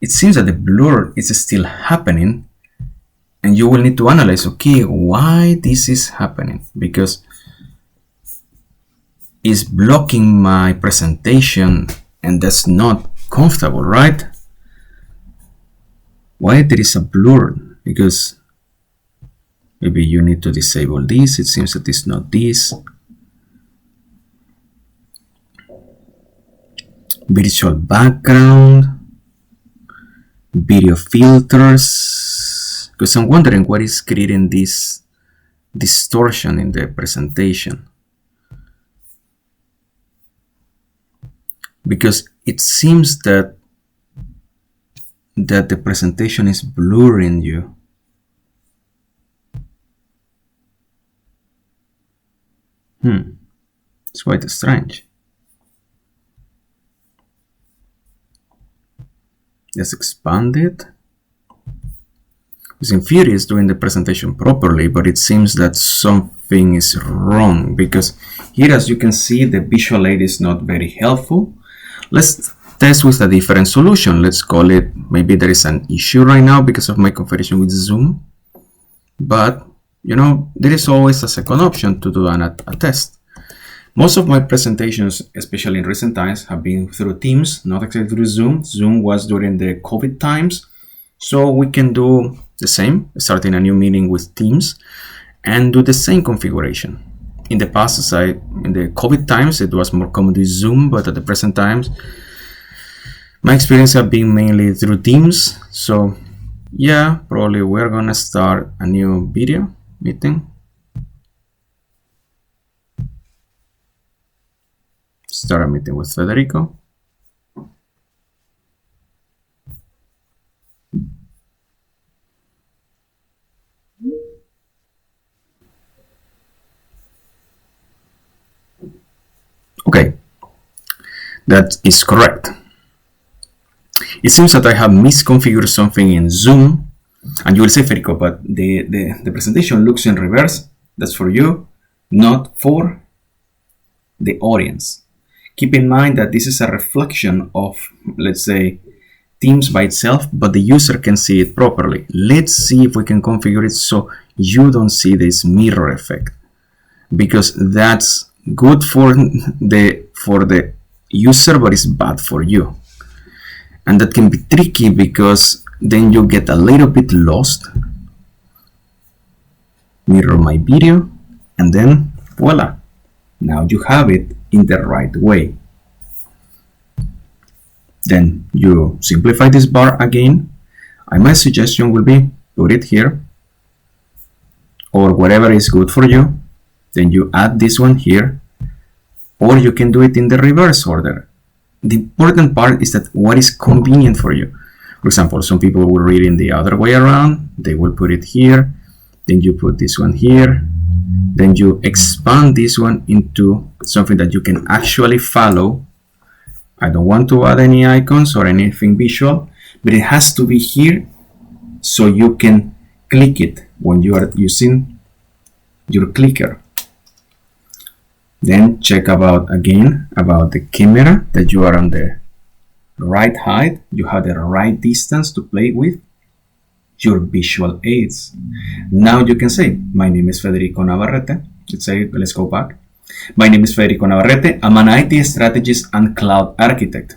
it seems that the blur is still happening, and you will need to analyze, okay, why this is happening, because it's blocking my presentation and that's not comfortable, right? Why there is a blur? Because maybe you need to disable this. It seems that it's not this. Virtual background, video filters, because I'm wondering what is creating this distortion in the presentation. Because it seems that the presentation is blurring you. It's quite strange. Let's expand it. Infuri is doing the presentation properly, but it seems that something is wrong because here, as you can see, the visual aid is not very helpful. Let's test with a different solution. Let's call it, maybe there is an issue right now because of my configuration with Zoom, but you know, there is always a second option to do a test. Most of my presentations, especially in recent times, have been through Teams, not exactly through Zoom. Zoom was during the COVID times, so we can do the same, starting a new meeting with Teams and do the same configuration. In the past, in the COVID times, it was more common to use Zoom, but at the present times, my experience have been mainly through Teams. So yeah, probably we're gonna start a new video meeting. Start a meeting with Federico. Okay, that is correct. It seems that I have misconfigured something in Zoom, and you will say, Federico, but the presentation looks in reverse. That's for you, not for the audience. Keep in mind that this is a reflection of, let's say, Teams by itself, but the user can see it properly. Let's see if we can configure it so you don't see this mirror effect, because that's good for the user, but it's bad for you. And that can be tricky because then you get a little bit lost. Mirror my video, and then voila, now you have it in the right way. Then you simplify this bar again, and my suggestion will be put it here or whatever is good for you. Then you add this one here, or you can do it in the reverse order. The important part is that what is convenient for you. For example, some people will read in the other way around. They will put it here, then you put this one here, then you expand this one into something that you can actually follow. I don't want to add any icons or anything visual, but it has to be here so you can click it when you are using your clicker. Then check about the camera, that you are on the right height, you have the right distance to play with your visual aids. Now you can say, my name is Federico Navarrete. Let's go back. My name is Federico Navarrete. I'm an IT strategist and cloud architect.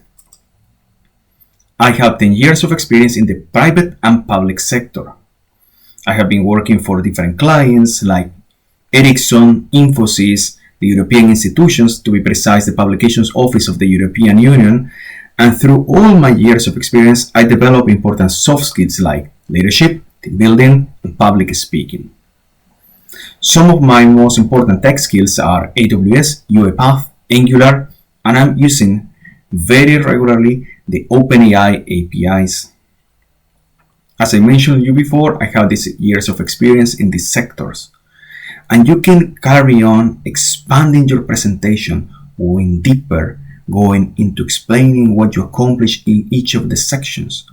I have 10 years of experience in the private and public sector. I have been working for different clients like Ericsson, Infosys, the European institutions, to be precise, the Publications Office of the European Union, and through all my years of experience, I developed important soft skills like leadership, team building, and public speaking. Some of my most important tech skills are AWS, UiPath, Angular, and I'm using very regularly the OpenAI APIs. As I mentioned you before, I have these years of experience in these sectors. And you can carry on expanding your presentation, going deeper, going into explaining what you accomplished in each of the sections.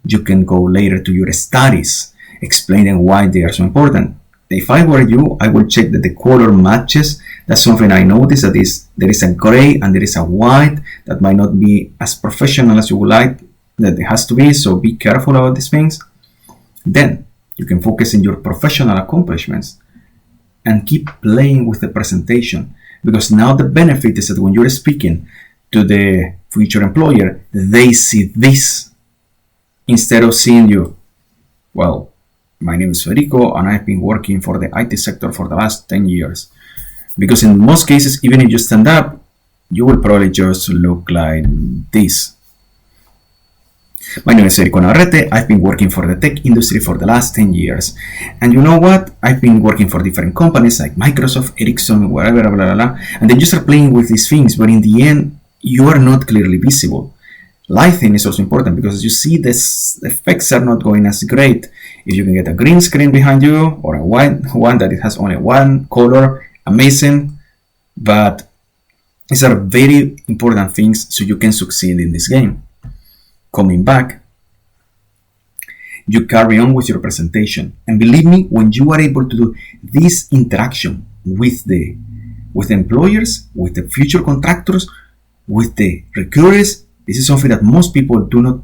You can go later to your studies, explaining why they are so important. If I were you, I would check that the color matches. That's something I noticed, that there is a gray and there is a white that might not be as professional as you would like that it has to be, so be careful about these things. Then you can focus on your professional accomplishments and keep playing with the presentation, because now the benefit is that when you're speaking to the future employer, they see this instead of seeing you. Well, my name is Federico and I've been working for the IT sector for the last 10 years. Because in most cases, even if you stand up, you will probably just look like this. My name is Federico Navarrete. I've been working for the tech industry for the last 10 years. And you know what? I've been working for different companies like Microsoft, Ericsson, whatever, blah, blah, blah. And then you start playing with these things, but in the end, you are not clearly visible. Lighting is also important because as you see, the effects are not going as great. If you can get a green screen behind you or a white one that it has only one color, amazing. But these are very important things so you can succeed in this game. Coming back, you carry on with your presentation, and believe me, when you are able to do this interaction with the employers, with the future contractors, with the recruiters, this is something that most people do not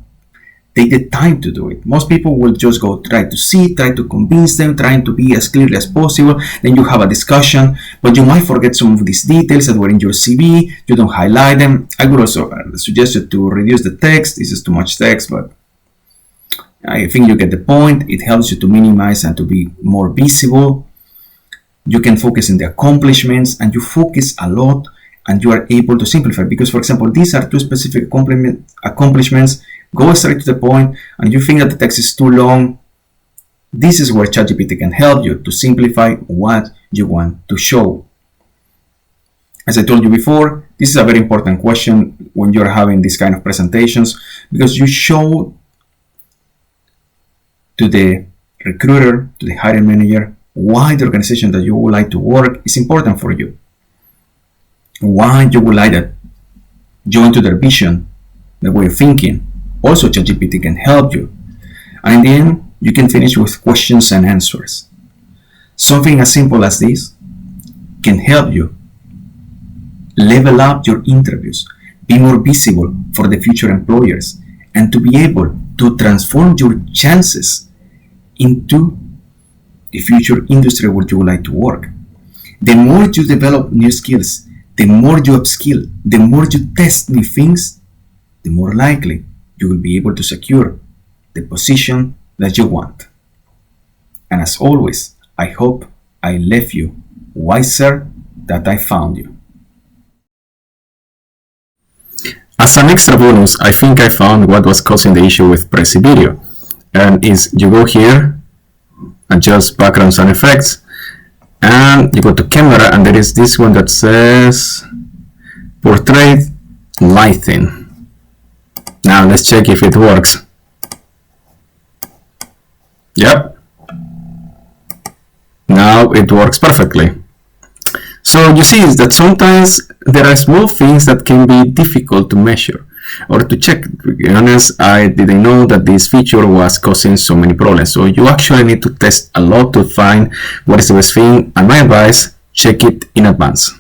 take the time to do it. Most people will just go try to convince them, trying to be as clear as possible. Then you have a discussion, but you might forget some of these details that were in your CV. You don't highlight them. I would also suggest you to reduce the text. This is too much text, but I think you get the point. It helps you to minimize and to be more visible. You can focus on the accomplishments, and you focus a lot, and you are able to simplify. Because, for example, these are two specific accomplishments. Go straight to the point, and you think that the text is too long. This is where ChatGPT can help you to simplify what you want to show. As I told you before, this is a very important question when you're having these kind of presentations, because you show to the recruiter, to the hiring manager, why the organization that you would like to work is important for you. Why you would like to join to their vision, their way of thinking. Also, ChatGPT can help you. And in the end, you can finish with questions and answers. Something as simple as this can help you level up your interviews, be more visible for the future employers, and to be able to transform your chances into the future industry where you would like to work. The more you develop new skills, the more you upskill, the more you test new things, the more likely you will be able to secure the position that you want. And as always, I hope I left you wiser than I found you. As an extra bonus, I think I found what was causing the issue with Prezi video. And is you go here, adjust background sound effects, and you go to camera, and there is this one that says portrait lighting. Now let's check if it works. Yep. Now it works perfectly. So you see is that sometimes there are small things that can be difficult to measure or to check. To be honest, I didn't know that this feature was causing so many problems. So you actually need to test a lot to find what is the best thing, and my advice, check it in advance.